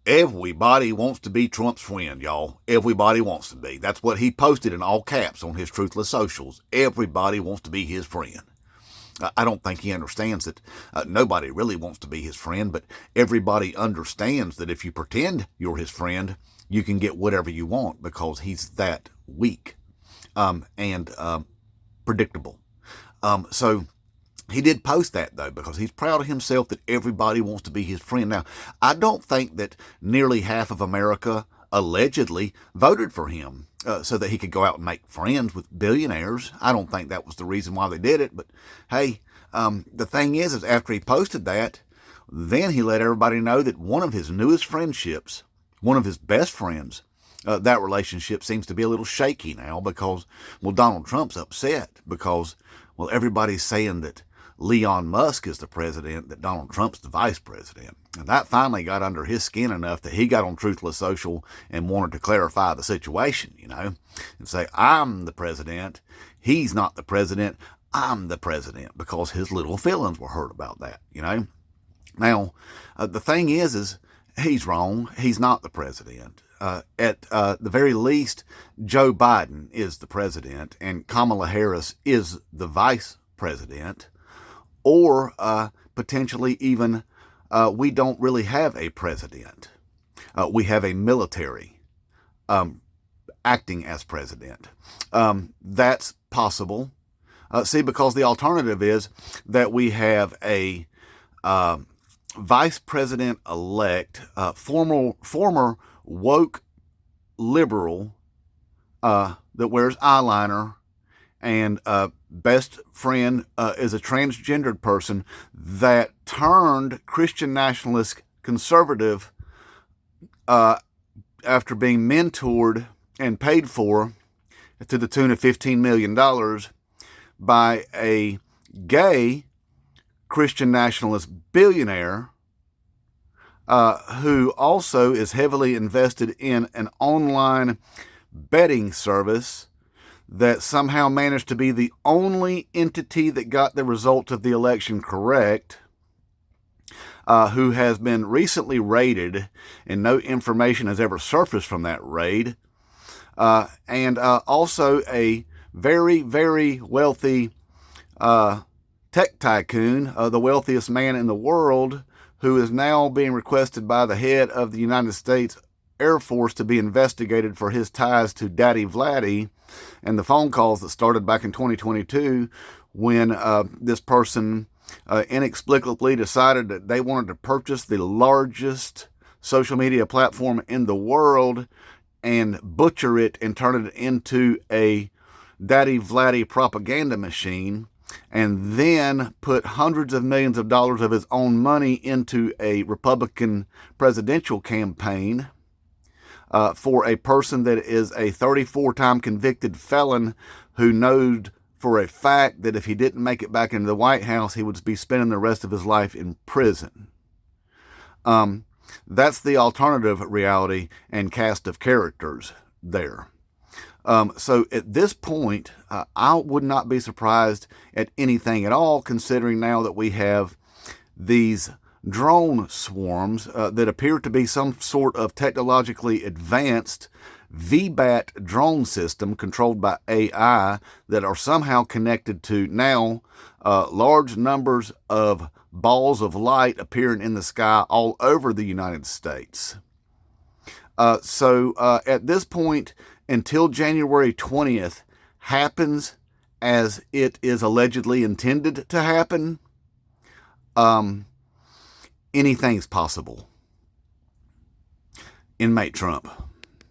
Everybody wants to be Trump's friend, y'all. Everybody wants to be. That's what he posted in all caps on his Truthless socials. Everybody wants to be his friend. I don't think he understands that nobody really wants to be his friend, but everybody understands that if you pretend you're his friend, you can get whatever you want because he's that weak and predictable. So he did post that, though, because he's proud of himself that everybody wants to be his friend. Now, I don't think that nearly half of America allegedly voted for him so that he could go out and make friends with billionaires. I don't think that was the reason why they did it. But, hey, the thing is after he posted that, then he let everybody know that one of his newest friendships, one of his best friends, that relationship seems to be a little shaky now because, well, Donald Trump's upset because, well, everybody's saying that Elon Musk is the president, that Donald Trump's the vice president. And that finally got under his skin enough that he got on Truthless Social and wanted to clarify the situation, and say, I'm the president. He's not the president. I'm the president, because his little feelings were hurt about that, Now, the thing is he's wrong. He's not the president. At the very least, Joe Biden is the president and Kamala Harris is the vice president. Or potentially even we don't really have a president. We have a military acting as president. That's possible. See, because the alternative is that we have a vice president-elect, former woke liberal that wears eyeliner, and best friend is a transgendered person that turned Christian nationalist conservative after being mentored and paid for to the tune of $15 million by a gay Christian nationalist billionaire who also is heavily invested in an online betting service that somehow managed to be the only entity that got the result of the election correct, who has been recently raided, and no information has ever surfaced from that raid, and also a very, very wealthy tech tycoon, the wealthiest man in the world, who is now being requested by the head of the United States Air Force to be investigated for his ties to Daddy Vladdy and the phone calls that started back in 2022 when this person inexplicably decided that they wanted to purchase the largest social media platform in the world and butcher it and turn it into a Daddy Vladdy propaganda machine, and then put hundreds of millions of dollars of his own money into a Republican presidential campaign for a person that is a 34-time convicted felon who knows for a fact that if he didn't make it back into the White House, he would be spending the rest of his life in prison. That's the alternative reality and cast of characters there. So at this point, I would not be surprised at anything at all, considering now that we have these drone swarms that appear to be some sort of technologically advanced VBAT drone system controlled by AI that are somehow connected to now large numbers of balls of light appearing in the sky all over the United States. So at this point, until January 20th happens as it is allegedly intended to happen, anything's possible. Inmate Trump.